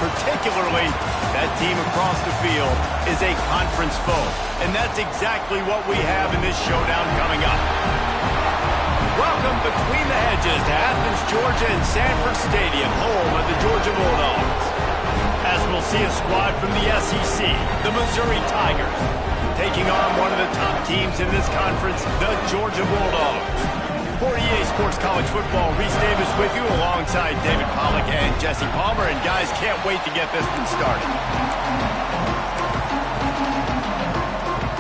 particularly that team across the field is a conference foe. And that's exactly what we have in this showdown coming up. Welcome between the hedges to Athens, Georgia and Sanford Stadium, home of the Georgia Bulldogs. As we'll see a squad from the SEC, the Missouri Tigers, taking on one of the top teams in this conference, the Georgia Bulldogs. For EA Sports College Football, Reese Davis with you alongside David Pollack and Jesse Palmer. And guys, can't wait to get this one started.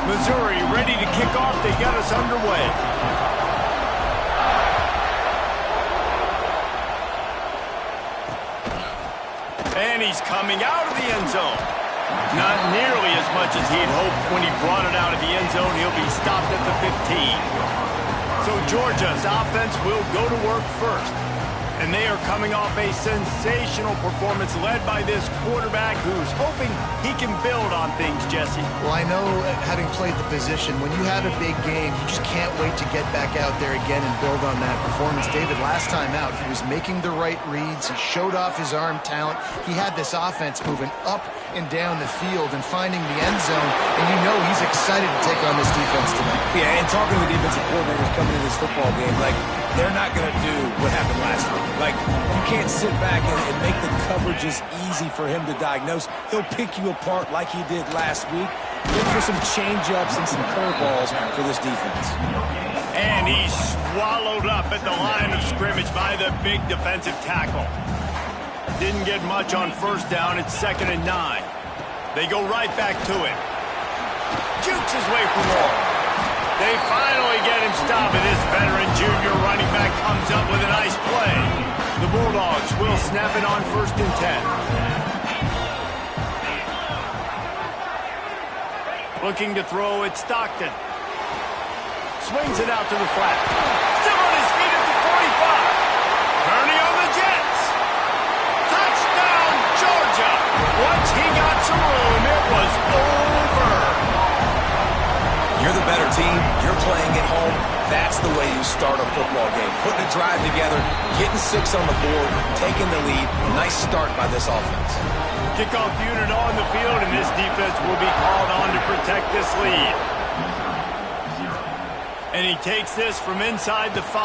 Missouri ready to kick off. They got us underway. And he's coming out of the end zone. Not nearly as much as he'd hoped when he brought it out of the end zone. He'll be stopped at the 15. So Georgia's offense will go to work first. And they are coming off a sensational performance led by this quarterback who's hoping he can build on things, Jesse. Well, I know, having played the position, when you have a big game, you just can't wait to get back out there again and build on that performance. David, last time out, he was making the right reads. He showed off his arm talent. He had this offense moving up and down the field and finding the end zone. And you know he's excited to take on this defense tonight. Yeah, and talking to the defensive coordinators coming into this football game, like, they're not going to do what happened last week. Like, you can't sit back and make the coverages easy for him to diagnose. He'll pick you apart like he did last week. Look for some change-ups and some curveballs for this defense. And he's swallowed up at the line of scrimmage by the big defensive tackle. Didn't get much on first down. It's 2nd and 9. They go right back to it. Jukes his way for more. They finally get him stopped, and this veteran junior running back comes up with a nice play. The Bulldogs will snap it on 1st and 10. Looking to throw at Stockton. Swings it out to the flat. Still on his feet at the 45. Kearney on the Jets. Touchdown, Georgia. Once he got some room, it was over. You're the better team. You're playing at home. That's the way you start a football game. Putting a drive together, getting 6 on the board, taking the lead. Nice start by this offense. Kickoff unit on the field, and this defense will be called on to protect this lead. And he takes this from inside the 5.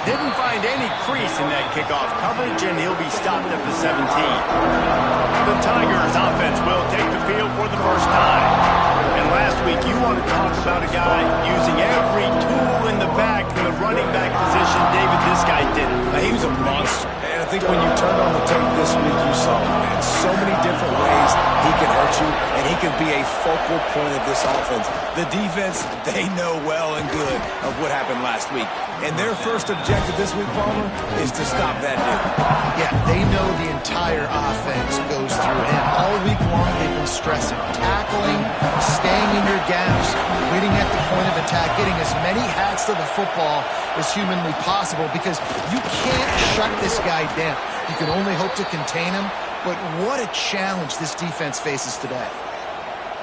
Didn't find any crease in that kickoff coverage, and he'll be stopped at the 17. The Tigers offense will take the field for the first time. And last week, you want to talk about a guy using every tool in the bag from the running back position. David, this guy did it. He was a monster. And I think when you turned on the tape this week, you saw him, man. So many different ways he can hurt you, and he can be a focal point of this offense. The defense, they know well and good of what happened last week. And their first objective this week, Palmer, is to stop that dude. Yeah, they know the entire offense goes through him. All week long, they've been stressing, tackling, staying in your gaps, waiting at the point of attack, getting as many hats to the football as humanly possible, because you can't shut this guy down. You can only hope to contain him, but what a challenge this defense faces today.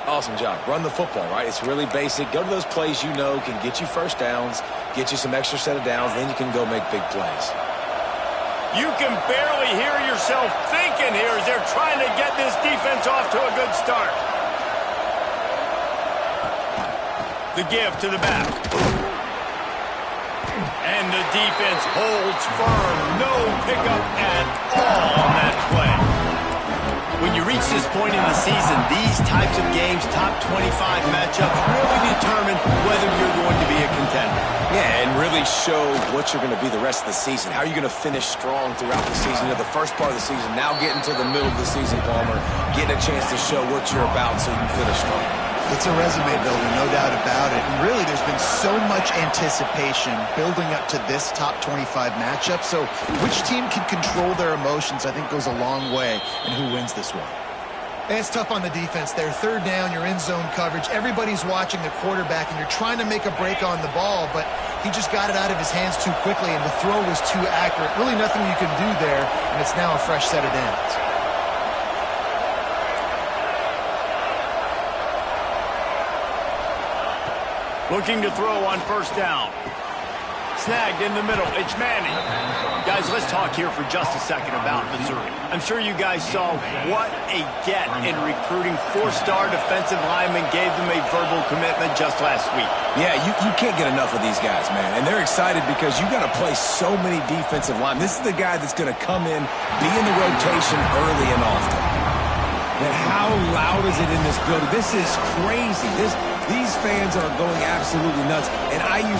Awesome job. Run the football, right? It's really basic. Go to those plays you know can get you first downs, get you some extra set of downs, then you can go make big plays. You can barely hear yourself thinking here as they're trying to get this defense off to a good start. The give to the back. And the defense holds firm. No pickup at all on that play. When you reach this point in the season, these types of games, top 25 matchups, really determine whether you're going to be a contender. Yeah, and really show what you're going to be the rest of the season. How are you going to finish strong throughout the season? You know, the first part of the season, now getting to the middle of the season, Palmer, getting a chance to show what you're about so you can finish strong. It's a resume builder, no doubt about it. And really, there's been so much anticipation building up to this top 25 matchup. So which team can control their emotions, I think, goes a long way in who wins this one. And it's tough on the defense there. 3rd down, you're in zone coverage. Everybody's watching the quarterback, and you're trying to make a break on the ball, but he just got it out of his hands too quickly, and the throw was too accurate. Really nothing you can do there, and it's now a fresh set of downs. Looking to throw on 1st down. Snagged in the middle. It's Manning. Guys, let's talk here for just a second about Missouri. I'm sure you guys saw what a get in recruiting. 4-star defensive linemen gave them a verbal commitment just last week. Yeah, you can't get enough of these guys, man. And they're excited because you got to play so many defensive linemen. This is the guy that's going to come in, be in the rotation early and often. And how loud is it in this building? This is crazy. These fans are going absolutely nuts. And IU...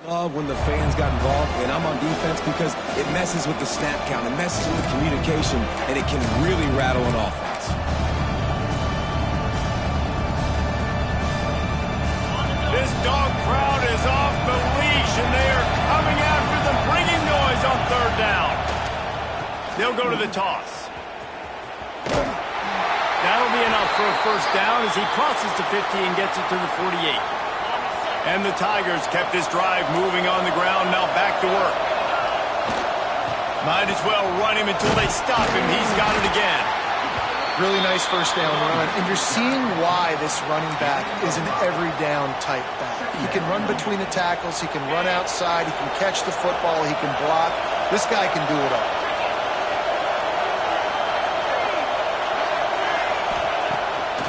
love when the fans got involved, and I'm on defense because it messes with the snap count, it messes with communication, and it can really rattle an offense. This dog crowd is off the leash, and they are coming after them, bringing noise on 3rd down. They'll go to the toss. That'll be enough for a 1st down as he crosses the 50 and gets it to the 48. And the Tigers kept this drive moving on the ground, now back to work. Might as well run him until they stop him. He's got it again. Really nice 1st down run. And you're seeing why this running back is an every down type back. He can run between the tackles. He can run outside. He can catch the football. He can block. This guy can do it all.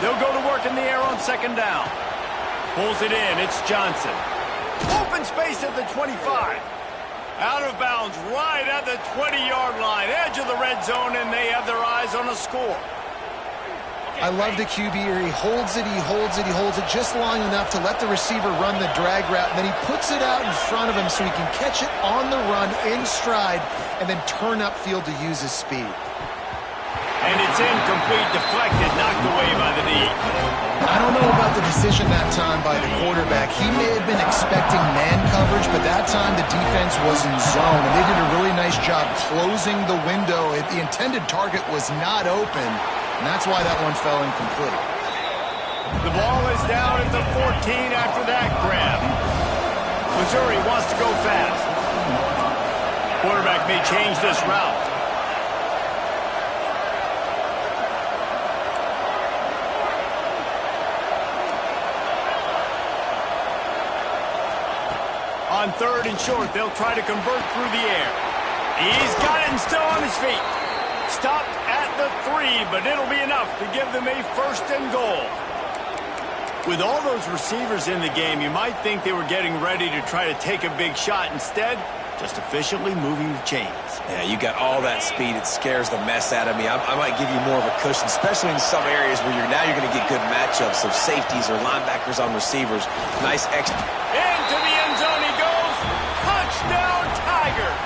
They'll go to work in the air on 2nd down. Pulls it in. It's Johnson. Open space at the 25. Out of bounds right at the 20-yard line. Edge of the red zone, and they have their eyes on a score. I love the QB here. He holds it, he holds it, he holds it just long enough to let the receiver run the drag route, and then he puts it out in front of him so he can catch it on the run in stride and then turn upfield to use his speed. And it's incomplete, deflected, knocked away by the knee. I don't know about the decision that time by the quarterback. He may have been expecting man coverage, but that time the defense was in zone, and they did a really nice job closing the window. The intended target was not open, and that's why that one fell incomplete. The ball is down at the 14 after that grab. Missouri wants to go fast. Quarterback may change this route. On 3rd and short, they'll try to convert through the air. He's got it and still on his feet. Stopped at the 3, but it'll be enough to give them a 1st and goal. With all those receivers in the game, you might think they were getting ready to try to take a big shot. Instead, just efficiently moving the chains. Yeah, you got all that speed. It scares the mess out of me. I might give you more of a cushion, especially in some areas where you're going to get good matchups of safeties or linebackers on receivers. Nice extra. Into the end zone he goes. Touchdown, Tigers.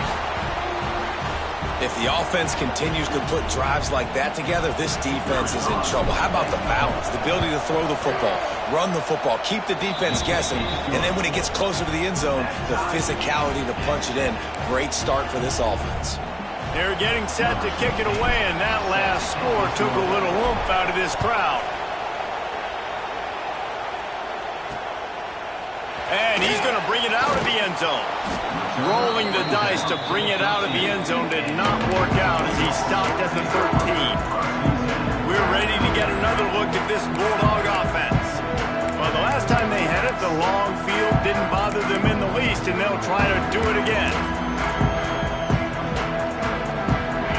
If the offense continues to put drives like that together, this defense is in trouble. How about the balance, the ability to throw the football, run the football, keep the defense guessing, and then when it gets closer to the end zone, the physicality to punch it in. Great start for this offense. They're getting set to kick it away, and that last score took a little oomph out of this crowd. And he's going to bring it out of the end zone. Rolling the dice to bring it out of the end zone did not work out as he stopped at the 13. We're ready to get another look at this Bulldog offense. Well, the last time they had it, the long field didn't bother them in the least, and they'll try to do it again.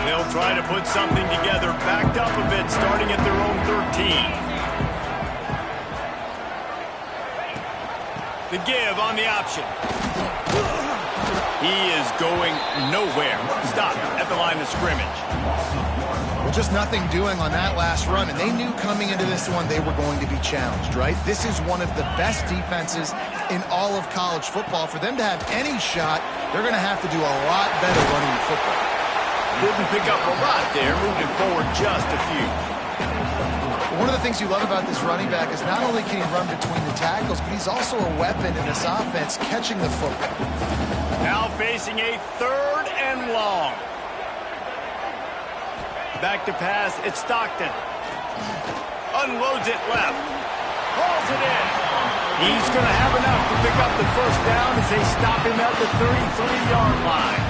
They'll try to put something together, backed up a bit, starting at their own 13. The give on the option. He is going nowhere. Stop at the line of scrimmage. Well, just nothing doing on that last run, and they knew coming into this one they were going to be challenged, right? This is one of the best defenses in all of college football. For them to have any shot, they're going to have to do a lot better running the football. Didn't pick up a lot there, moving forward just a few. One of the things you love about this running back is not only can he run between the tackles, but he's also a weapon in this offense catching the football. Now facing a 3rd and long. Back to pass, it's Stockton. Unloads it left. Hauls it in. He's going to have enough to pick up the first down as they stop him at the 33-yard line.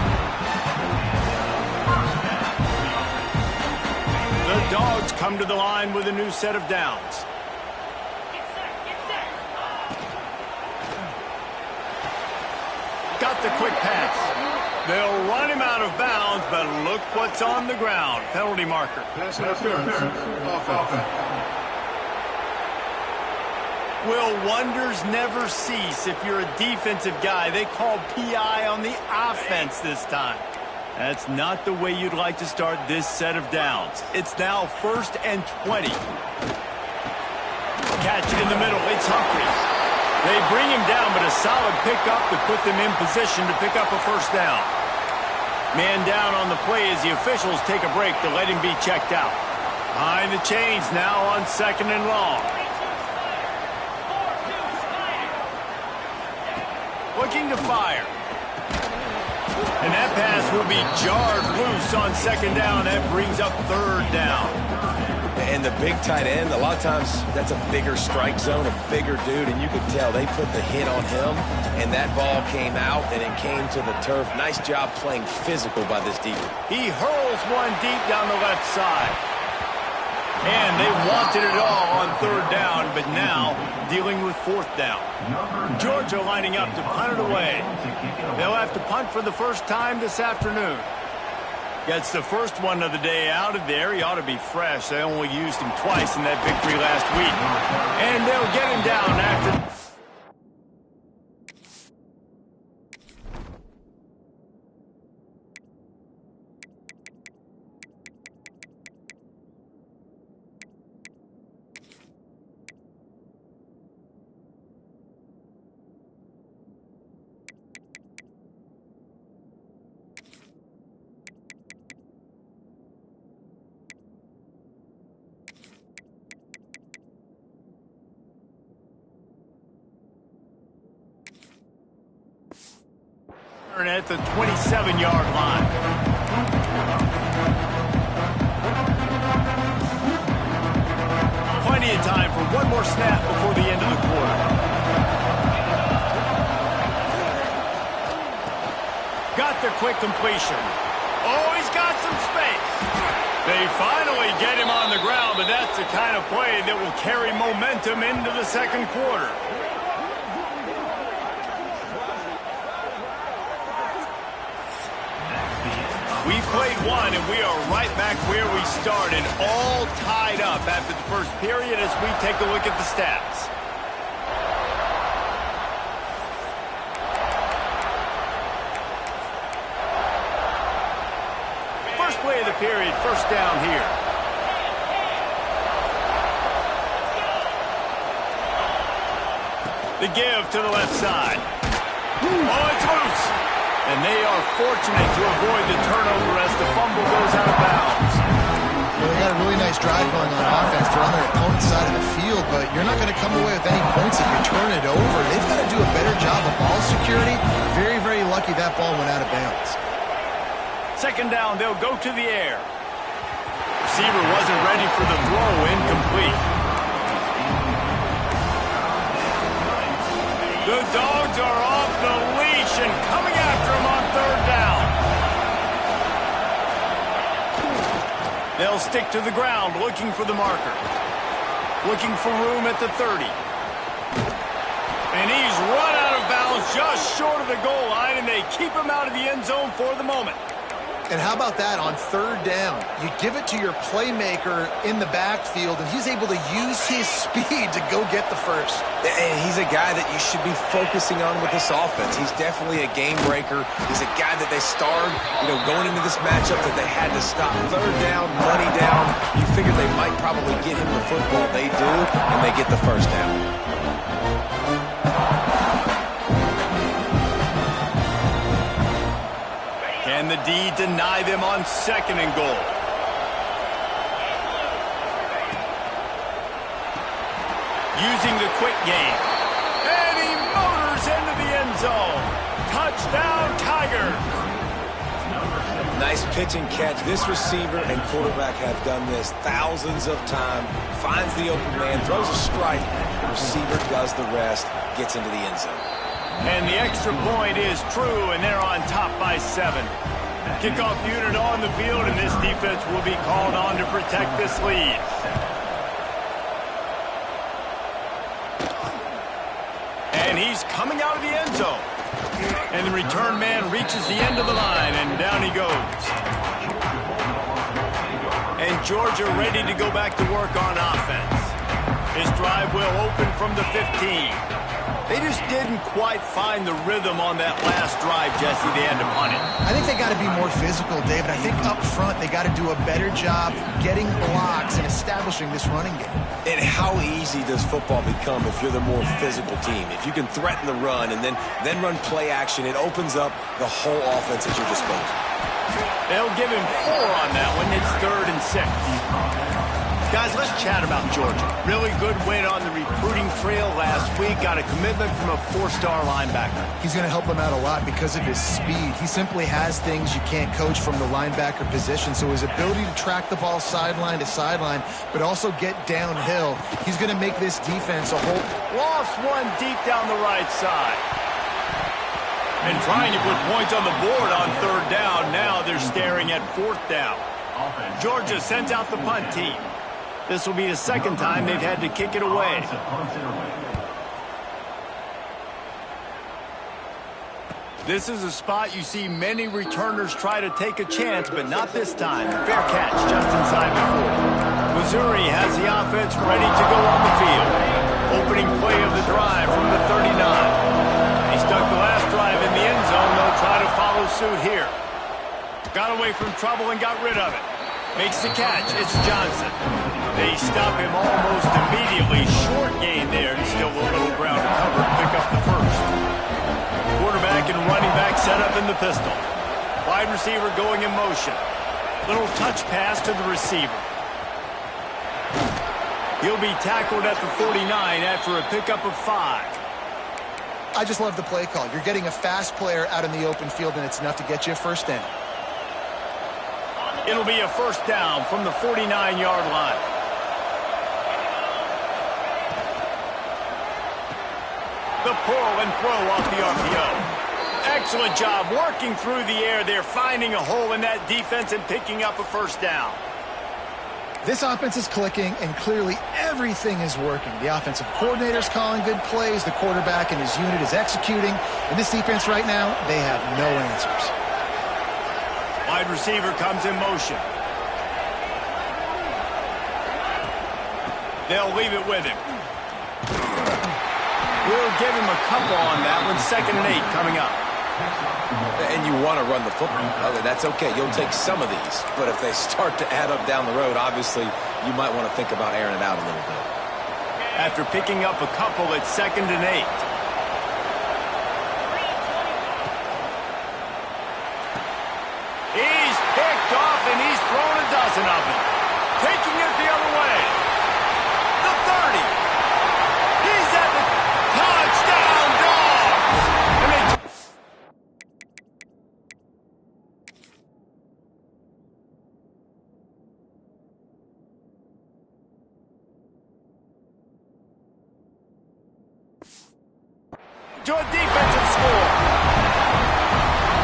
The Dogs come to the line with a new set of downs. Got the quick pass. They'll run him out of bounds, but look what's on the ground. Penalty marker. Pass interference. Offense. Will wonders never cease if you're a defensive guy? They called PI on the offense this time. That's not the way you'd like to start this set of downs. It's now 1st and 20. Catch in the middle. It's Humphries. They bring him down, but a solid pickup to put them in position to pick up a first down. Man down on the play as the officials take a break to let him be checked out. Behind the chains now on 2nd and long. Looking to fire. And that pass will be jarred loose on 2nd down. That brings up 3rd down. And the big tight end, a lot of times that's a bigger strike zone, a bigger dude, and you could tell they put the hit on him, and that ball came out, and it came to the turf. Nice job playing physical by this defense. He hurls one deep down the left side. And they wanted it all on 3rd down, but now dealing with 4th down. Georgia lining up to punt it away. They'll have to punt for the first time this afternoon. Gets the first one of the day out of there. He ought to be fresh. They only used him twice in that victory last week. And they'll get him down after... at the 27-yard line. Plenty of time for one more snap before the end of the quarter. Got the quick completion. Oh, he's got some space. They finally get him on the ground, but that's the kind of play that will carry momentum into the 2nd quarter. We played one, and we are right back where we started, all tied up after the first period as we take a look at the stats. First play of the period, first down here. The give to the left side. Oh, it's loose. And they are fortunate to avoid the turnover as the fumble goes out of bounds. Well, they got a really nice drive going on offense. They're on their opponent's side of the field, but you're not going to come away with any points if you turn it over. They've got to do a better job of ball security. Very, very lucky that ball went out of bounds. 2nd down, they'll go to the air. Receiver wasn't ready for the throw, incomplete. The Dogs are off the leash and coming after him on 3rd down. They'll stick to the ground looking for the marker. Looking for room at the 30. And he's run out of bounds just short of the goal line, and they keep him out of the end zone for the moment. And how about that on 3rd down? You give it to your playmaker in the backfield, and he's able to use his speed to go get the first. And he's a guy that you should be focusing on with this offense. He's definitely a game breaker. He's a guy that they starred, going into this matchup that they had to stop. 3rd down, money down. You figure they might probably get him the football. They do, and they get the first down. Can the D deny them on 2nd and goal? Using the quick game. And he motors into the end zone. Touchdown, Tigers. Nice pitch and catch. This receiver and quarterback have done this thousands of times. Finds the open man, throws a strike. The receiver does the rest, gets into the end zone. And the extra point is true, and they're on top by 7. Kickoff unit on the field, and this defense will be called on to protect this lead. And he's coming out of the end zone. And the return man reaches the end of the line, and down he goes. And Georgia ready to go back to work on offense. His drive will open from the 15. They just didn't quite find the rhythm on that last drive, Jesse. They had to punt it. I think they got to be more physical, David. I think up front they got to do a better job getting blocks and establishing this running game. And how easy does football become if you're the more physical team? If you can threaten the run and then run play action, it opens up the whole offense at your disposal. They'll give him 4 on that one. It's 3rd and 6. Guys, let's chat about Georgia. Really good win on the recruiting trail last week. Got a commitment from a 4-star linebacker. He's going to help him out a lot because of his speed. He simply has things you can't coach from the linebacker position. So his ability to track the ball sideline to sideline, but also get downhill, he's going to make this defense a whole... Lost one deep down the right side. And trying to put points on the board on 3rd down. Now they're staring at 4th down. Georgia sends out the punt team. This will be the 2nd time they've had to kick it away. This is a spot you see many returners try to take a chance, but not this time. Fair catch just inside the 40. Missouri has the offense ready to go on the field. Opening play of the drive from the 39. He stuck the last drive in the end zone. They'll try to follow suit here. Got away from trouble and got rid of it. Makes the catch. It's Johnson. They stop him almost immediately. Short gain there, and still a little ground to cover to pick up the 1st. Quarterback and running back set up in the pistol. Wide receiver going in motion. Little touch pass to the receiver. He'll be tackled at the 49 after a pickup of 5. I just love the play call. You're getting a fast player out in the open field, and it's enough to get you a 1st down. It'll be a 1st down from the 49-yard line. The pull and throw off the RPO. Excellent job working through the air there, finding a hole in that defense and picking up a 1st down. This offense is clicking, and clearly everything is working. The offensive coordinator's calling good plays. The quarterback and his unit is executing. And this defense right now, they have no answers. Wide receiver comes in motion. They'll leave it with him. We'll give him a couple on that one. 2nd and 8 coming up. And you want to run the football. That's okay. You'll take some of these. But if they start to add up down the road, obviously you might want to think about airing it out a little bit. After picking up a couple, it's 2nd and 8. He's picked off, and he's thrown a dozen of them. Taking it the other way. The 30. He's at the touchdown, Dogs! To a defensive score.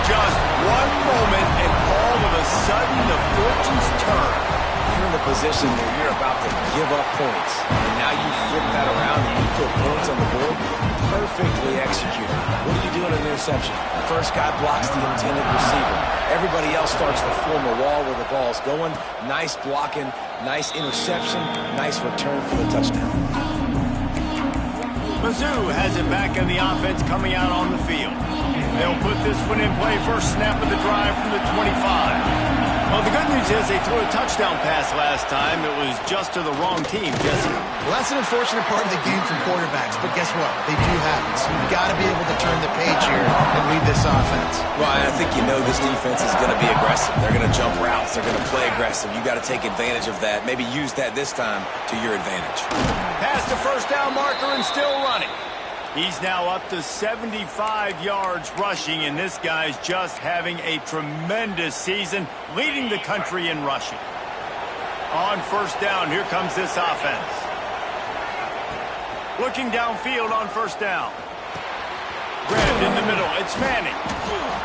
Just one moment, and all of a sudden, the fortunes turn. You're in the position where you're about to give up points. And now you flip that around and you put points on the board. Perfectly executed. What do you do in an interception? The first guy blocks the intended receiver. Everybody else starts to form a wall where the ball's going. Nice blocking, nice interception, nice return for the touchdown. Mizzou has it back in the offense coming out on the field. They'll put this one in play. First snap of the drive from the 25. Well, the good news is they threw a touchdown pass last time. It was just to the wrong team, Jesse. Well, that's an unfortunate part of the game for quarterbacks, but guess what? They do happen. So you've got to be able to turn the page here and lead this offense. Well, I think you know this defense is going to be aggressive. They're going to jump routes. They're going to play aggressive. You got to take advantage of that. Maybe use that this time to your advantage. Past the first down marker and still running. He's now up to 75 yards rushing, and this guy's just having a tremendous season, leading the country in rushing. On first down, here comes this offense. Looking downfield on first down. Grabbed in the middle. It's Manning.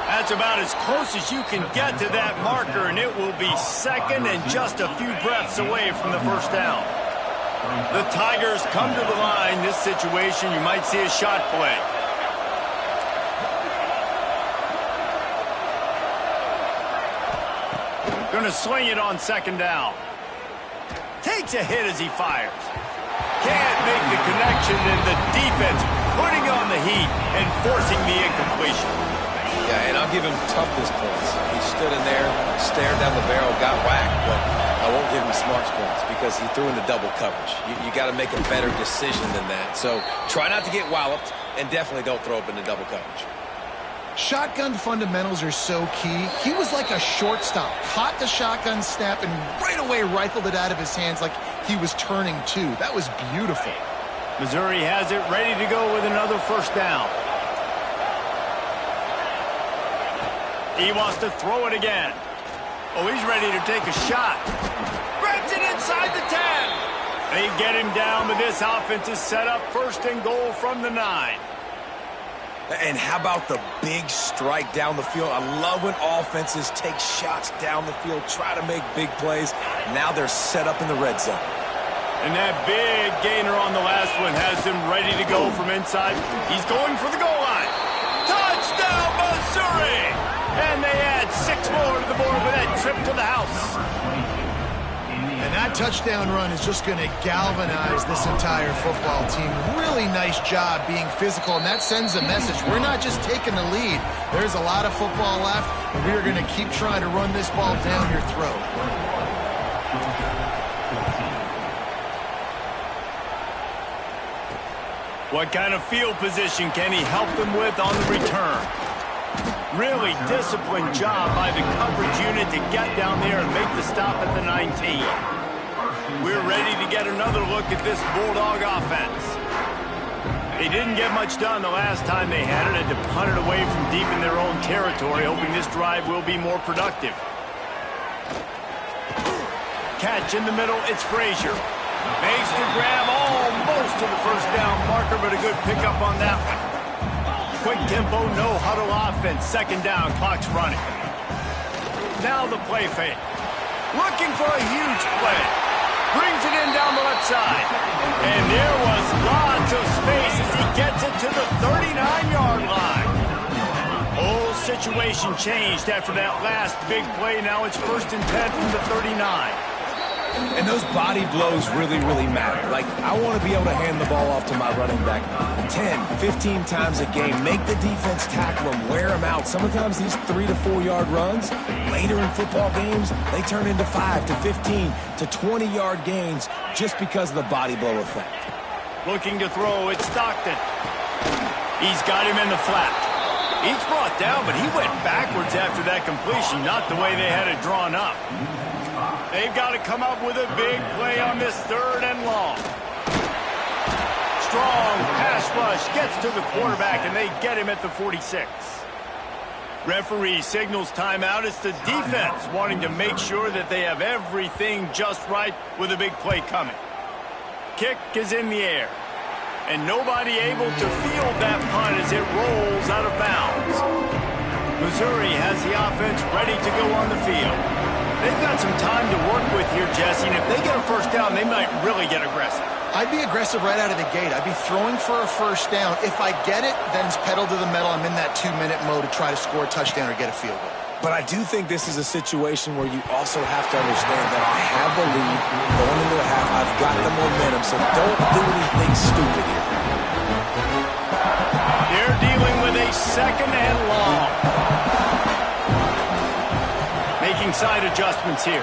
That's about as close as you can get to that marker, and it will be second and just a few breaths away from the first down. The Tigers come to the line. This situation, you might see a shot play. Going to sling it on second down. Takes a hit as he fires. Can't make the connection, and the defense putting on the heat and forcing the incompletion. Yeah, and I'll give him toughness points. He stood in there, stared down the barrel, got whacked, but I won't give him smarts points because he threw into double coverage. You got to make a better decision than that. So try not to get walloped, and definitely don't throw up into double coverage. Shotgun fundamentals are so key. He was like a shortstop, caught the shotgun snap and right away rifled it out of his hands like he was turning two. That was beautiful. Missouri has it ready to go with another first down. He wants to throw it again. Oh, he's ready to take a shot. Grabs it inside the 10. They get him down, but this offense is set up first and goal from the 9. And how about the big strike down the field? I love when offenses take shots down the field, try to make big plays. Now they're set up in the red zone. And that big gainer on the last one has him ready to go from inside. He's going for the goal line. Touchdown, Missouri! And they add 6 more to the board with that trip to the house. And that touchdown run is just going to galvanize this entire football team. Really nice job being physical, and that sends a message. We're not just taking the lead. There's a lot of football left, and we are going to keep trying to run this ball down your throat. What kind of field position can he help them with on the return? Really disciplined job by the coverage unit to get down there and make the stop at the 19. We're ready to get another look at this Bulldog offense. They didn't get much done the last time they had it, and to punt it away from deep in their own territory, hoping this drive will be more productive. Catch in the middle, it's Frazier. Makes the grab almost to the first down marker, but a good pickup on that one. Quick tempo, no huddle offense. Second down, clock's running. Now the play fake. Looking for a huge play. Brings it in down the left side. And there was lots of space as he gets it to the 39-yard line. Whole situation changed after that last big play. Now it's 1st and 10 from the 39. And those body blows really, really matter. Like, I want to be able to hand the ball off to my running back 10, 15 times a game. Make the defense tackle him, wear him out. Sometimes these 3 to 4 yard runs, later in football games, they turn into 5 to 15 to 20 yard gains just because of the body blow effect. Looking to throw, it's Stockton. He's got him in the flat. He's brought down, but he went backwards after that completion, not the way they had it drawn up. They've got to come up with a big play on this 3rd and long. Strong pass rush gets to the quarterback, and they get him at the 46. Referee signals timeout. It's the defense wanting to make sure that they have everything just right with a big play coming. Kick is in the air, and nobody able to field that punt as it rolls out of bounds. Missouri has the offense ready to go on the field. They've got some time to work with here, Jesse, and if they get a first down, they might really get aggressive. I'd be aggressive right out of the gate. I'd be throwing for a first down. If I get it, then it's pedal to the metal. I'm in that 2-minute mode to try to score a touchdown or get a field goal. But I do think this is a situation where you also have to understand that I have the lead going into the half. I've got the momentum, so don't do anything stupid here. They're dealing with a 2nd and long. Making side adjustments here.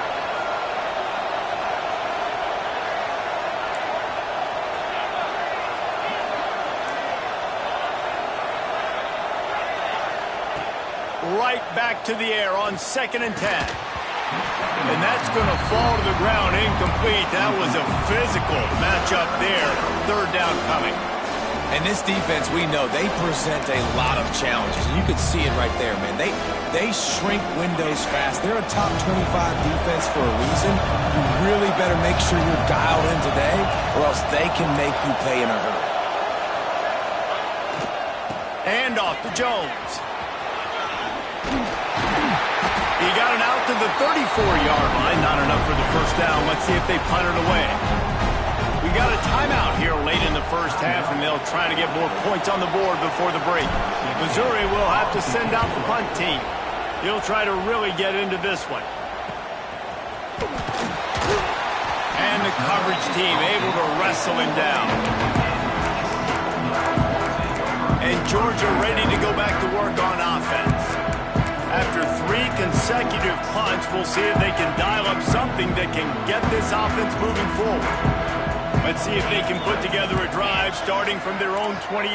Right back to the air on 2nd and 10. And that's going to fall to the ground incomplete. That was a physical matchup there. 3rd down coming. And this defense, we know, they present a lot of challenges. And you can see it right there, man. They shrink windows fast. They're a top 25 defense for a reason. You really better make sure you're dialed in today, or else they can make you pay in a hurry. Hand off to Jones. He got it out to the 34-yard line. Not enough for the first down. Let's see if they punt it away. We got a timeout here late in the first half, and they'll try to get more points on the board before the break. Missouri will have to send out the punt team. He'll try to really get into this one. And the coverage team able to wrestle him down. And Georgia ready to go back to work on offense. After 3 consecutive punts, we'll see if they can dial up something that can get this offense moving forward. Let's see if they can put together a drive starting from their own 28.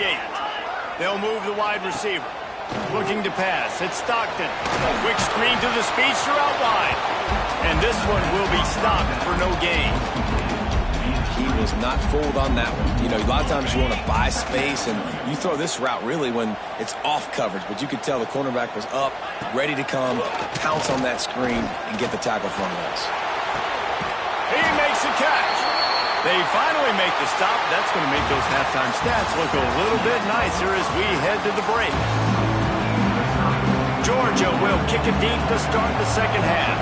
They'll move the wide receiver. Looking to pass. It's Stockton. A quick screen to the speedster out wide. And this one will be stopped for no gain. He was not fooled on that one. You know, a lot of times you want to buy space, and you throw this route really when it's off coverage. But you could tell the cornerback was up, ready to come, pounce on that screen, and get the tackle from us. He makes a catch. They finally make the stop. That's going to make those halftime stats look a little bit nicer as we head to the break. Georgia will kick it deep to start the second half.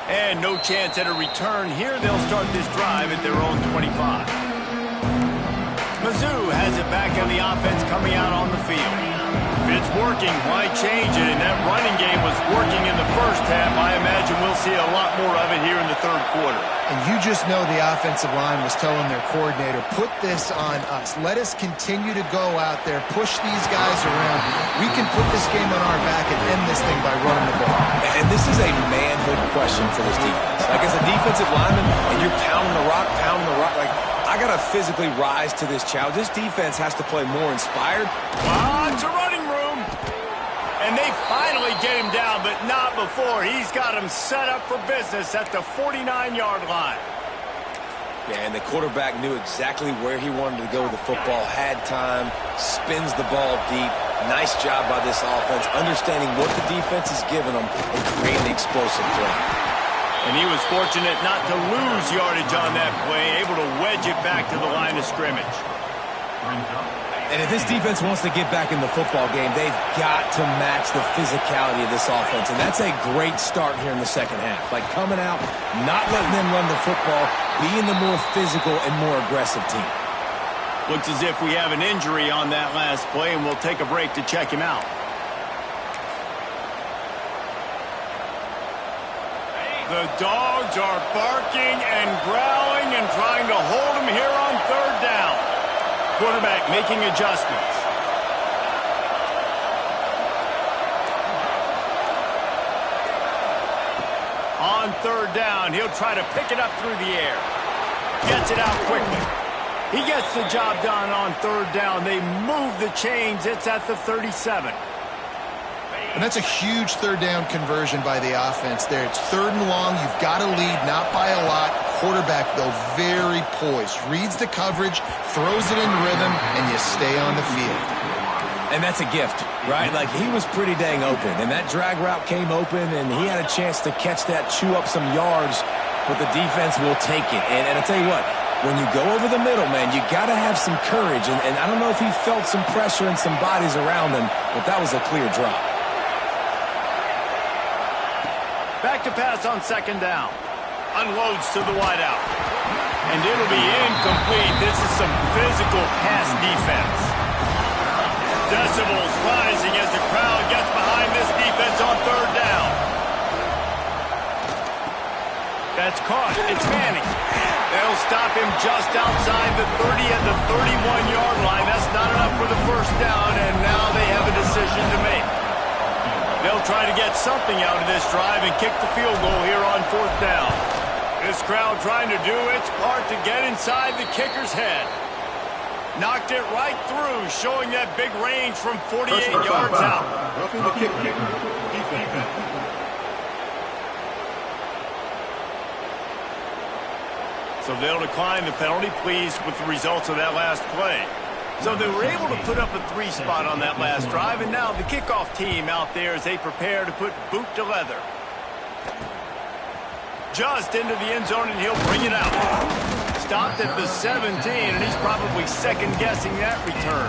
And no chance at a return here. They'll start this drive at their own 25. Mizzou has it back on the offense coming out on the field. If it's working, why change it? And that running game was working in the first half. I imagine we'll see a lot more of it here in the third quarter. And you just know the offensive line was telling their coordinator, put this on us. Let us continue to go out there, push these guys around. We can put this game on our back and end this thing by running the ball. And this is a manhood question for this defense. Like, as a defensive lineman, and you're pounding the rock, like, I got to physically rise to this challenge. This defense has to play more inspired. Lots of running room. And they finally get him down, but not before. He's got him set up for business at the 49-yard line. Yeah, and the quarterback knew exactly where he wanted to go with the football, had time, spins the ball deep. Nice job by this offense, understanding what the defense is giving them and creating the explosive play. And he was fortunate not to lose yardage on that play, able to wedge it back to the line of scrimmage. And if this defense wants to get back in the football game, they've got to match the physicality of this offense. And that's a great start here in the second half. Like, coming out, not letting them run the football, being the more physical and more aggressive team. Looks as if we have an injury on that last play, and we'll take a break to check him out. The dogs are barking and growling and trying to hold him here on third down. Quarterback making adjustments. On third down, he'll try to pick it up through the air. Gets it out quickly. He gets the job done on third down. They move the chains. It's at the 37. And that's a huge third down conversion by the offense there. It's third and long. You've got to lead, not by a lot. Quarterback, though, very poised. Reads the coverage, throws it in rhythm, and you stay on the field. And that's a gift, right? Like, he was pretty dang open, and that drag route came open, and he had a chance to catch that, chew up some yards, but the defense will take it. And I tell you what, when you go over the middle, man, you got to have some courage. And I don't know if he felt some pressure and some bodies around him, but that was a clear drop. Back to pass on second down. Unloads to the wideout. And it'll be incomplete. This is some physical pass defense. Decibels rising as the crowd gets behind this defense on third down. That's caught. It's Manning. They'll stop him just outside the 30 at the 31-yard line. That's not enough for the first down, and now they have a decision to make. They'll try to get something out of this drive and kick the field goal here on fourth down. This crowd trying to do its part to get inside the kicker's head. Knocked it right through, showing that big range from 48 yards out. Roughing the kick. Defense. So they'll decline the penalty, pleased with the results of that last play. So they were able to put up a 3 spot on that last drive, and now the kickoff team out there as they prepare to put boot to leather. Just into the end zone, and he'll bring it out. Stopped at the 17, and he's probably second-guessing that return.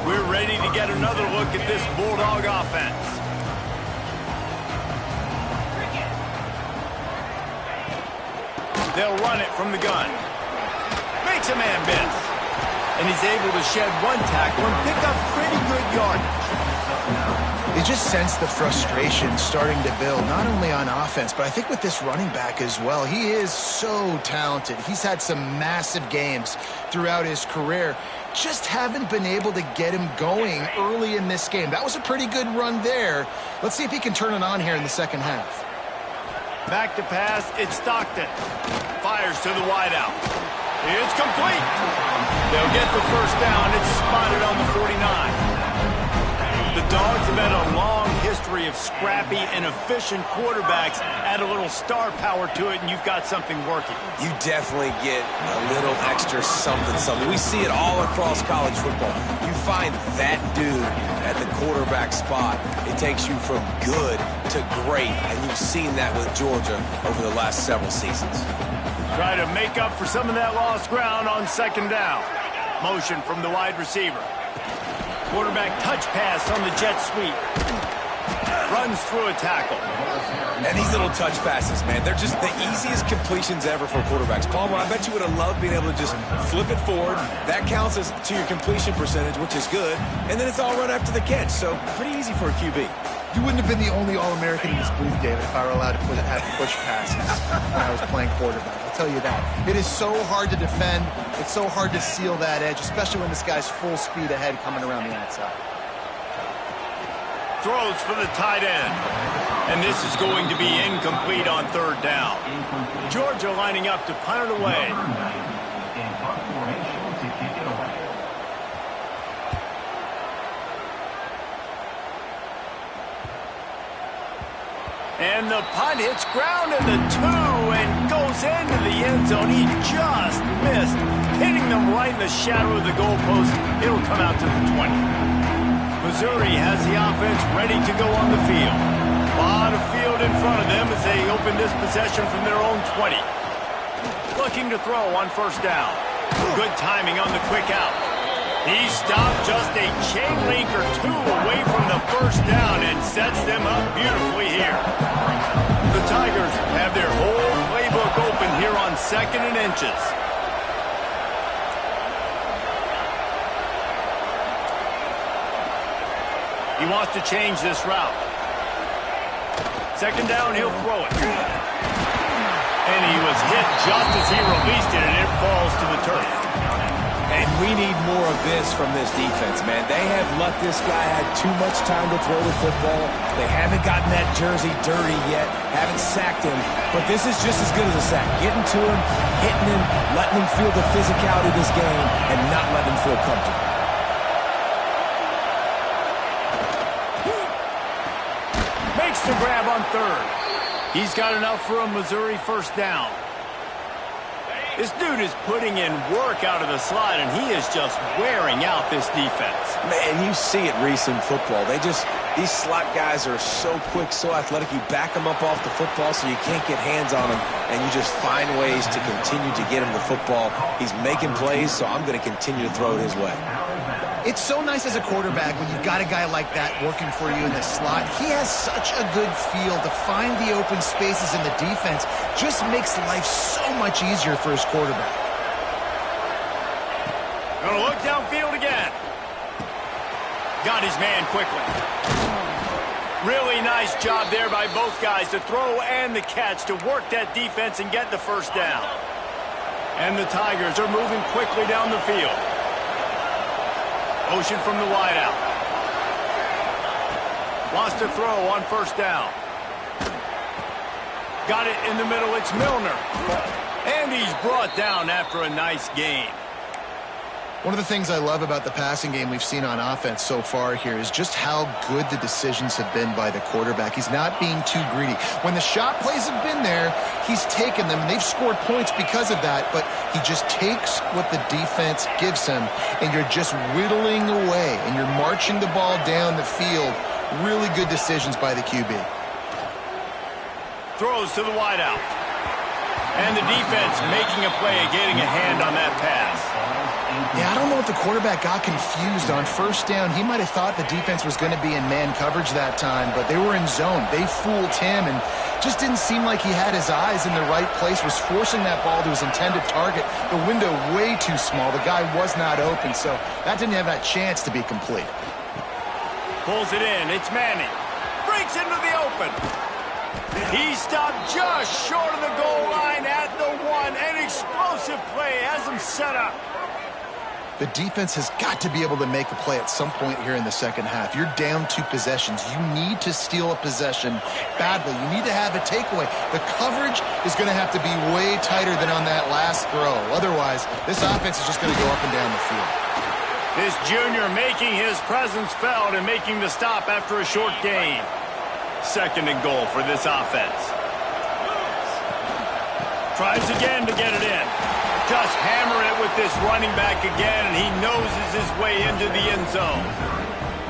We're ready to get another look at this Bulldog offense. They'll run it from the gun. Makes a man miss. And he's able to shed 1 tackle and pick up pretty good yardage. You just sense the frustration starting to build, not only on offense, but I think with this running back as well. He is so talented. He's had some massive games throughout his career. Just haven't been able to get him going early in this game. That was a pretty good run there. Let's see if he can turn it on here in the second half. Back to pass, it's Stockton. Fires to the wideout. It's complete. They'll get the first down. It's spotted on the 49. The Dogs have had a long history of scrappy and efficient quarterbacks. Add a little star power to it, and you've got something working. You definitely get a little extra something. We see it all across college football. You find that dude at the quarterback spot, it takes you from good to great, and you've seen that with Georgia over the last several seasons. Try to make up for some of that lost ground on second down. Motion from the wide receiver. Quarterback touch pass on the jet sweep. Runs through a tackle. And these little touch passes, man, they're just the easiest completions ever for quarterbacks. Palmer, I bet you would have loved being able to just flip it forward. That counts as to your completion percentage, which is good. And then it's all run after the catch, so pretty easy for a QB. You wouldn't have been the only All-American in this booth, David, if I were allowed to have push passes when I was playing quarterback. I'll tell you that. It is so hard to defend. It's so hard to seal that edge, especially when this guy's full speed ahead coming around the outside. Throws for the tight end. And this is going to be incomplete on third down. Georgia lining up to punt it away. And the punt hits ground in the 2 and goes into the end zone. He just missed, hitting them right in the shadow of the goalpost. It'll come out to the 20. Missouri has the offense ready to go on the field. A lot of field in front of them as they open this possession from their own 20. Looking to throw on first down. Good timing on the quick out. He stopped just a chain link or 2 away from the first down and sets them up beautifully here. The Tigers have their whole playbook open here on 2nd and inches. He wants to change this route. Second down, he'll throw it. And he was hit just as he released it, and it falls to the turf. And we need more of this from this defense, man. They have let this guy have too much time to throw the football. They haven't gotten that jersey dirty yet, haven't sacked him. But this is just as good as a sack. Getting to him, hitting him, letting him feel the physicality of this game, and not letting him feel comfortable. Makes the grab on third. He's got enough for a Missouri first down. This dude is putting in work out of the slot, and he is just wearing out this defense. Man, you see it recent football. These slot guys are so quick, so athletic. You back them up off the football so you can't get hands on them, and you just find ways to continue to get him the football. He's making plays, so I'm going to continue to throw it his way. It's so nice as a quarterback when you've got a guy like that working for you in the slot. He has such a good feel to find the open spaces in the defense. Just makes life so much easier for his quarterback. Gonna look downfield again. Got his man quickly. Really nice job there by both guys, the throw and the catch, to work that defense and get the first down. And the Tigers are moving quickly down the field. Motion from the wideout. Wants to throw on first down. Got it in the middle. It's Milner. And he's brought down after a nice gain. One of the things I love about the passing game we've seen on offense so far here is just how good the decisions have been by the quarterback. He's not being too greedy. When the shot plays have been there, he's taken them, and they've scored points because of that, but he just takes what the defense gives him, and you're just whittling away, and you're marching the ball down the field. Really good decisions by the QB. Throws to the wideout. And the defense making a play, getting a hand on that pass. Yeah, I don't know if the quarterback got confused on first down. He might have thought the defense was going to be in man coverage that time, but they were in zone. They fooled him and just didn't seem like he had his eyes in the right place, was forcing that ball to his intended target. The window way too small. The guy was not open, so that didn't have that chance to be complete. Pulls it in. It's Manning. Breaks into the open. He stopped just short of the goal line at the 1. An explosive play has him set up. The defense has got to be able to make a play at some point here in the second half. You're down 2 possessions. You need to steal a possession badly. You need to have a takeaway. The coverage is going to have to be way tighter than on that last throw. Otherwise, this offense is just going to go up and down the field. This junior making his presence felt and making the stop after a short gain. 2nd and goal for this offense. Tries again to get it in. Just hammer it with this running back again, and he noses his way into the end zone.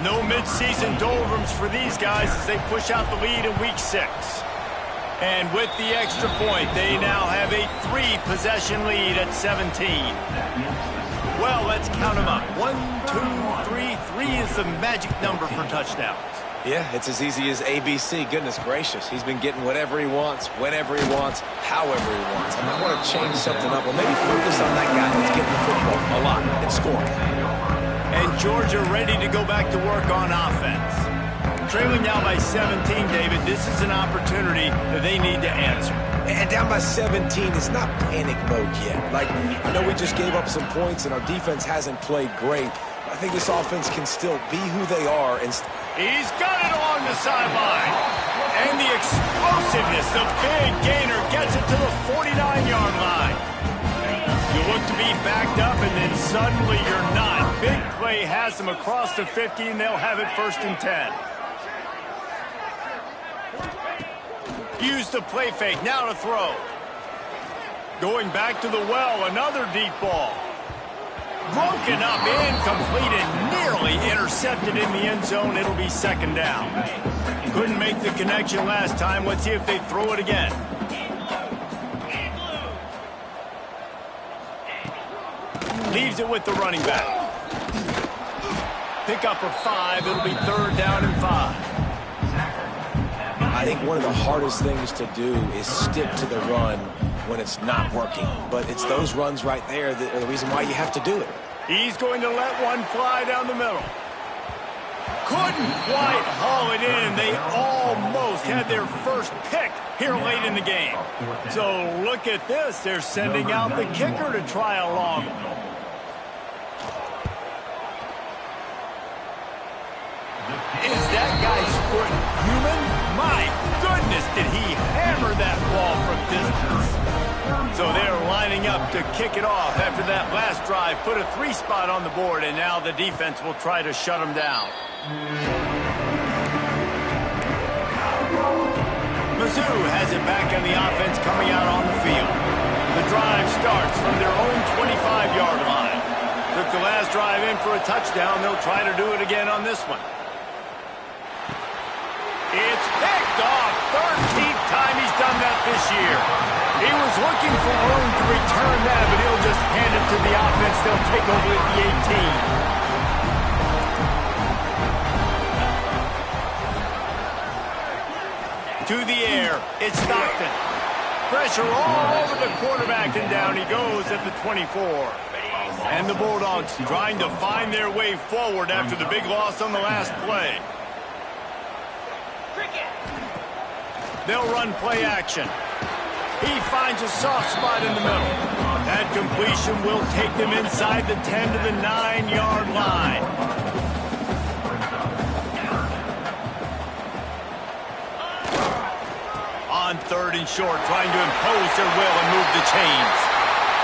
No midseason doldrums for these guys as they push out the lead in week 6. And with the extra point, they now have a 3-possession lead at 17. Well, let's count them up. 1, 2, 3. 3 is the magic number for touchdowns. Yeah, it's as easy as ABC. Goodness gracious. He's been getting whatever he wants, whenever he wants, however he wants. I might want to change something up or maybe focus on that guy that's getting the football a lot and scoring. And Georgia ready to go back to work on offense. Trailing now by 17, David. This is an opportunity that they need to answer. And down by 17 is not panic mode yet. Like, I know we just gave up some points and our defense hasn't played great. I think this offense can still be who they are. And he's got it along the sideline. And the explosiveness, the big gainer gets it to the 49-yard line. You look to be backed up, and then suddenly you're not. Big play has them across the 50, and they'll have it 1st and 10. Use the play fake, now to throw. Going back to the well, another deep ball. Broken up, incomplete, and nearly intercepted in the end zone. It'll be 2nd down. Couldn't make the connection last time. Let's see if they throw it again. Leaves it with the running back. Pick up a 5. It'll be 3rd down and 5. I think one of the hardest things to do is stick to the run when it's not working. But it's those runs right there that are the reason why you have to do it. He's going to let one fly down the middle. Couldn't quite haul it in. They almost had their first pick here late in the game. So look at this. They're sending out the kicker to try a long one. Is that guy's foot human? My goodness, did he hammer that ball from distance. So they're lining up to kick it off after that last drive. Put a 3 spot on the board, and now the defense will try to shut them down. Mizzou has it back on the offense coming out on the field. The drive starts from their own 25-yard line. Took the last drive in for a touchdown. They'll try to do it again on this one. It's picked off. 13th time he's done that this year. He was looking for room to return that, but he'll just hand it to the offense. They'll take over at the 18. To the air. It's Stockton. Pressure all over the quarterback, and down he goes at the 24. And the Bulldogs trying to find their way forward after the big loss on the last play. They'll run play action. He finds a soft spot in the middle. That completion will take them inside the 10 to the 9-yard line. On 3rd and short, trying to impose their will and move the chains.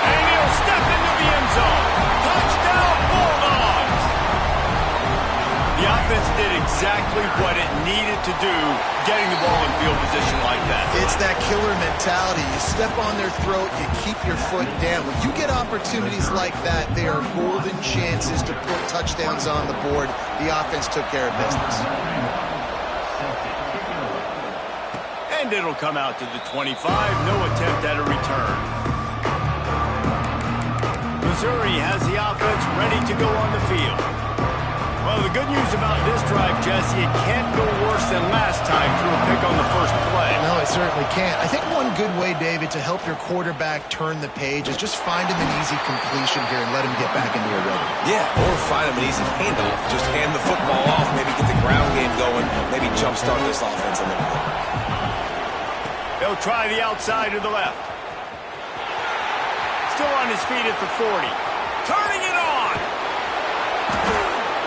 And he'll step into the end zone. Touchdown, The offense did exactly what it needed to do, getting the ball in field position like that. It's that killer mentality. You step on their throat, you keep your foot down. When you get opportunities like that, they are golden chances to put touchdowns on the board. The offense took care of business. And it'll come out to the 25. No attempt at a return. Missouri has the offense ready to go on the field. Well, the good news about this drive, Jesse, it can't go worse than last time through a pick on the first play. No, it certainly can't. I think one good way, David, to help your quarterback turn the page is just find him an easy completion here and let him get back into a rhythm. Yeah, or find him an easy handoff. Just hand the football off, maybe get the ground game going, maybe jumpstart this offense a little bit. They'll try the outside to the left. Still on his feet at the 40. Turning it on!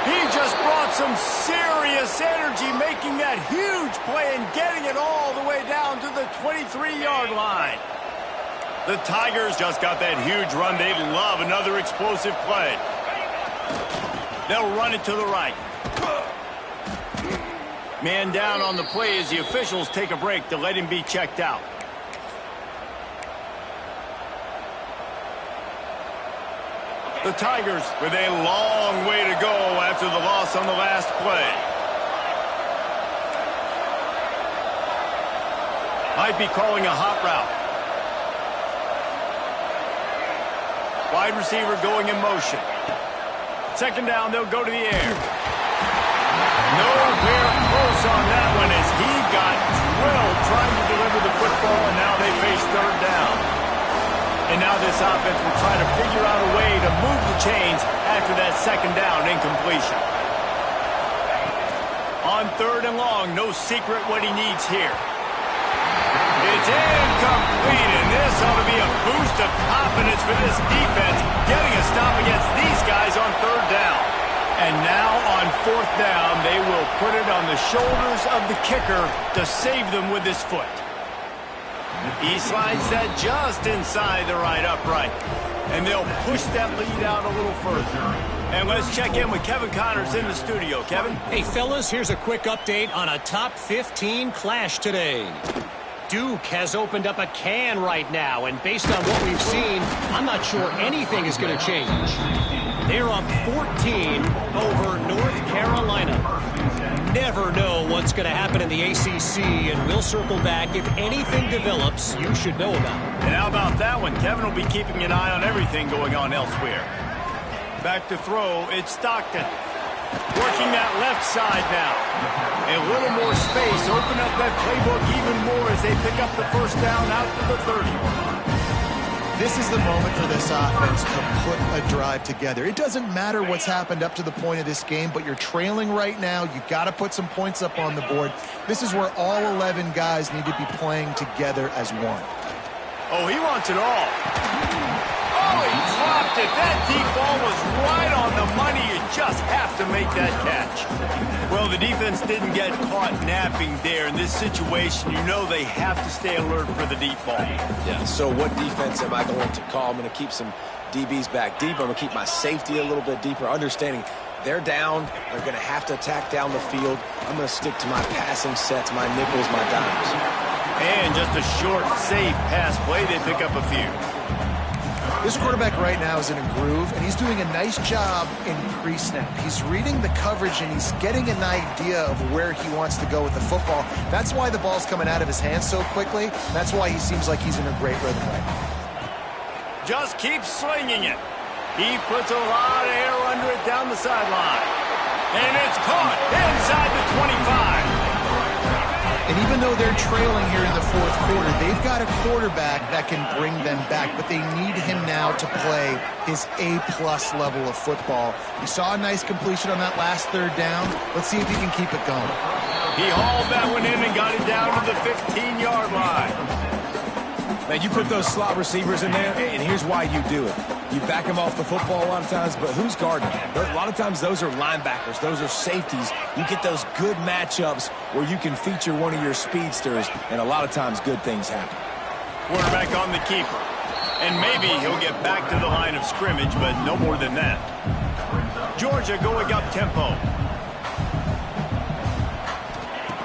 He just brought some serious energy, making that huge play and getting it all the way down to the 23-yard line. The Tigers just got that huge run. They love another explosive play. They'll run it to the right. Man down on the play as the officials take a break to let him be checked out. The Tigers with a long way to go after the loss on the last play. Might be calling a hot route. Wide receiver going in motion. Second down, they'll go to the air. Nowhere close on that one as he got drilled trying to deliver the football, and now they face third down. And now this offense will try to figure out a way to move the chains after that second down incompletion. On third and long, no secret what he needs here. It's incomplete, and this ought to be a boost of confidence for this defense, getting a stop against these guys on third down. And now on fourth down, they will put it on the shoulders of the kicker to save them with his foot. He slides that just inside the right upright. And they'll push that lead out a little further. And let's check in with Kevin Connors in the studio. Kevin? Hey, fellas, here's a quick update on a top 15 clash today. Duke has opened up a can right now, and based on what we've seen, I'm not sure anything is going to change. They're up 14 over North Carolina. Never know what's going to happen in the ACC, and we'll circle back. If anything develops, you should know about it. And how about that one? Kevin will be keeping an eye on everything going on elsewhere. Back to throw, it's Stockton. Working that left side now. A little more space, open up that playbook even more as they pick up the first down out to the 30. This is the moment for this offense to put a drive together. It doesn't matter what's happened up to the point of this game, but you're trailing right now. You got to put some points up on the board. This is where all 11 guys need to be playing together as one. Oh, he wants it all. Oh, he dropped it. That deep ball was right on the money. You just have to make that catch. Well, the defense didn't get caught napping there. In this situation, you know they have to stay alert for the deep ball. Yeah, so what defense am I going to call? I'm going to keep some DBs back deep. I'm going to keep my safety a little bit deeper, understanding they're down. They're going to have to attack down the field. I'm going to stick to my passing sets, my nickels, my dimes. And just a short, safe pass play. They pick up a few. This quarterback right now is in a groove, and he's doing a nice job in pre-snap. He's reading the coverage, and he's getting an idea of where he wants to go with the football. That's why the ball's coming out of his hands so quickly. That's why he seems like he's in a great rhythm right now. Just keeps slinging it. He puts a lot of air under it down the sideline. And it's caught inside the 25. And even though they're trailing here in the fourth quarter, they've got a quarterback that can bring them back, but they need him now to play his A-plus level of football. You saw a nice completion on that last third down. Let's see if he can keep it going. He hauled that one in and got it down to the 15-yard line. Man, you put those slot receivers in there, and here's why you do it. You back them off the football a lot of times, but who's guarding them? A lot of times those are linebackers. Those are safeties. You get those good matchups where you can feature one of your speedsters, and a lot of times good things happen. Quarterback on the keeper. And maybe he'll get back to the line of scrimmage, but no more than that. Georgia going up tempo.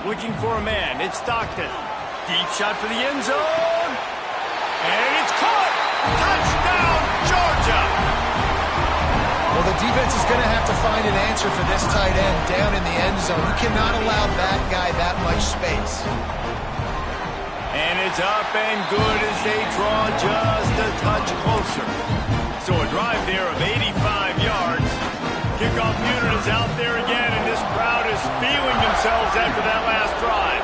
Looking for a man. It's Stockton. Deep shot for the end zone. And it's caught. Touchdown, Georgia. Well, the defense is going to have to find an answer for this tight end down in the end zone. You cannot allow that guy that much space. And it's up and good as they draw just a touch closer. So a drive there of 85 yards. Kickoff unit is out there again, and this crowd is feeling themselves after that last drive.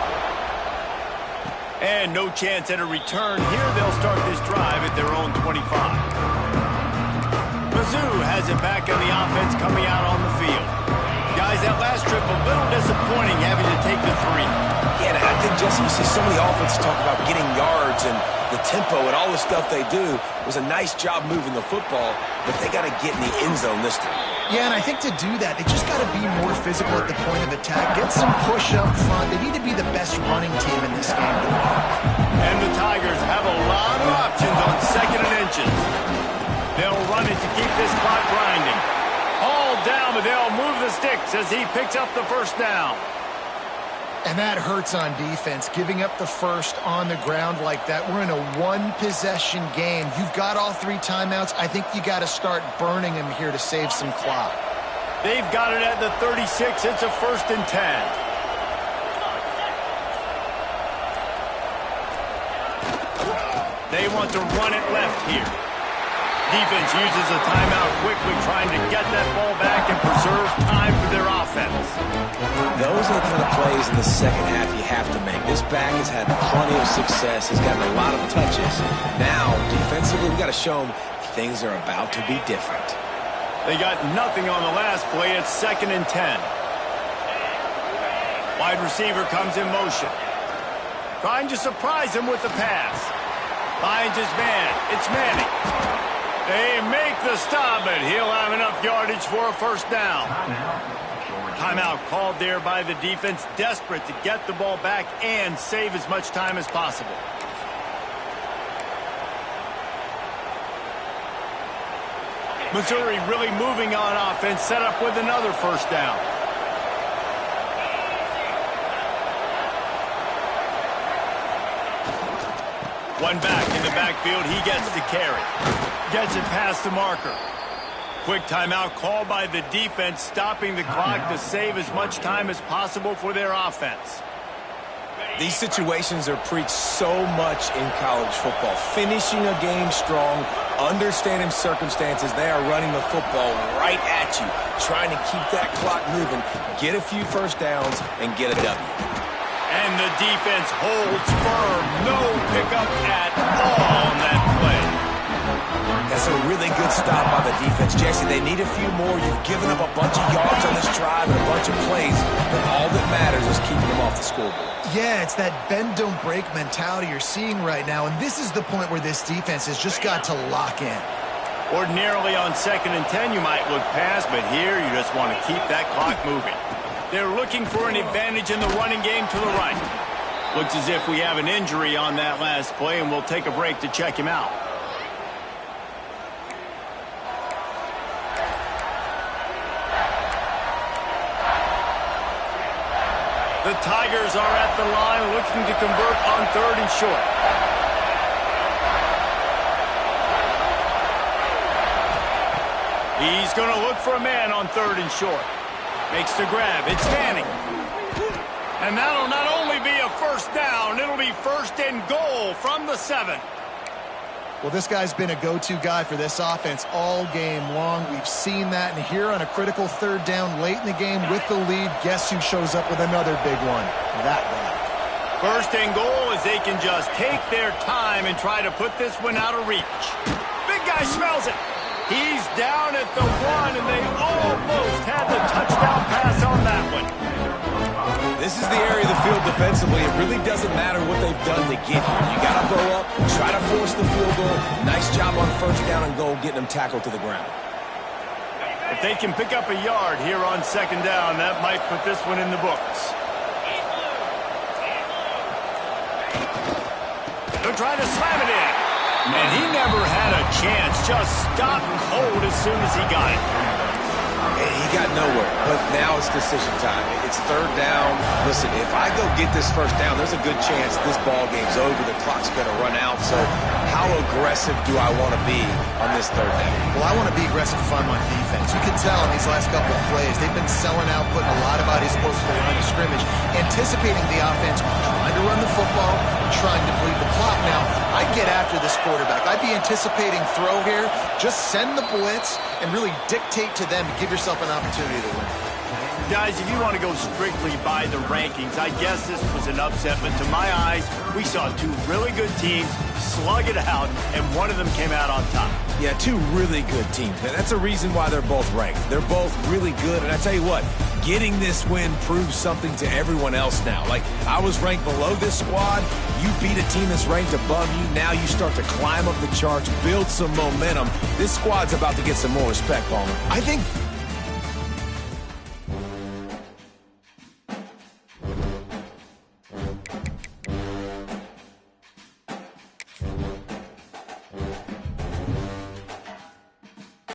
And no chance at a return here. They'll start this drive at their own 25. Mizzou has it back on the offense coming out on the field. Guys, that last trip a little disappointing having to take the 3. Yeah, and I think, Jesse, you see so many offenses talk about getting yards and the tempo and all the stuff they do. It was a nice job moving the football, but they got to get in the end zone this time. Yeah, and I think to do that, they just got to be more physical at the point of attack. Get some push up front. They need to be the best running team in this game. And the Tigers have a lot of options on 2nd and inches. They'll run it to keep this clock grinding. All down, but they'll move the sticks as he picks up the first down. And that hurts on defense, giving up the first on the ground like that. We're in a one-possession game. You've got all 3 timeouts. I think you got to start burning them here to save some clock. They've got it at the 36. It's a 1st and 10. They want to run it left here. Defense uses a timeout quickly, trying to get that ball back and preserve time for their offense. Those are the kind of plays in the second half you have to make. This back has had plenty of success. He's gotten a lot of touches. Now, defensively, we've got to show him things are about to be different. They got nothing on the last play. It's 2nd and 10. Wide receiver comes in motion. Trying to surprise him with the pass. Finds his man. It's Manning. They make the stop, but he'll have enough yardage for a first down. Timeout called there by the defense, desperate to get the ball back and save as much time as possible. Missouri really moving on offense, set up with another first down. One back in the backfield, he gets the carry. Gets it past the marker. Quick timeout called by the defense, stopping the clock to save as much time as possible for their offense. These situations are preached so much in college football. Finishing a game strong, understanding circumstances. They are running the football right at you, trying to keep that clock moving, get a few first downs, and get a W. And the defense holds firm. No pickup at all on that play. That's a really good stop by the defense. Jesse, they need a few more. You've given up a bunch of yards on this drive and a bunch of plays, but all that matters is keeping them off the scoreboard. Yeah, it's that bend, don't break mentality you're seeing right now, and this is the point where this defense has just got to lock in. Ordinarily on 2nd and 10, you might look past, but here you just want to keep that clock moving. They're looking for an advantage in the running game to the right. Looks as if we have an injury on that last play, and we'll take a break to check him out. The Tigers are at the line looking to convert on 3rd and short. He's going to look for a man on 3rd and short. Makes the grab. It's Manning. And that'll not only be a first down, it'll be 1st and goal from the 7. Well, this guy's been a go-to guy for this offense all game long. We've seen that, and here on a critical 3rd down late in the game with the lead, guess who shows up with another big one? That guy. 1st and goal as they can just take their time and try to put this one out of reach. Big guy smells it. He's down at the 1, and they almost had the touchdown pass on that one. This is the area of the field defensively. It really doesn't matter what they've done to get here. You got to blow up, try to force the field goal. Nice job on 1st down and goal, getting them tackled to the ground. If they can pick up a yard here on 2nd down, that might put this one in the books. They're trying to slam it in. And he never had a chance. Just stopped cold as soon as he got it. And he got nowhere, but now it's decision time. It's third down. Listen, if I go get this first down, there's a good chance this ball game's over. The clock's going to run out. So how aggressive do I want to be on this third down? Well, I want to be aggressive if I'm on defense. You can tell in these last couple of plays, they've been selling out, putting a lot of bodies close to the line of scrimmage, anticipating the offense, trying to run the football, trying to bleed the clock. Now, I'd get after this quarterback. I'd be anticipating throw here. Just send the blitz and really dictate to them to give yourself an opportunity to win. Guys, if you want to go strictly by the rankings, I guess this was an upset, but to my eyes, we saw two really good teams slug it out, and one of them came out on top. Yeah, two really good teams. And that's a reason why they're both ranked. They're both really good, and I tell you what, getting this win proves something to everyone else now. Like, I was ranked below this squad. You beat a team that's ranked above you. Now you start to climb up the charts, build some momentum. This squad's about to get some more respect, Palmer. I think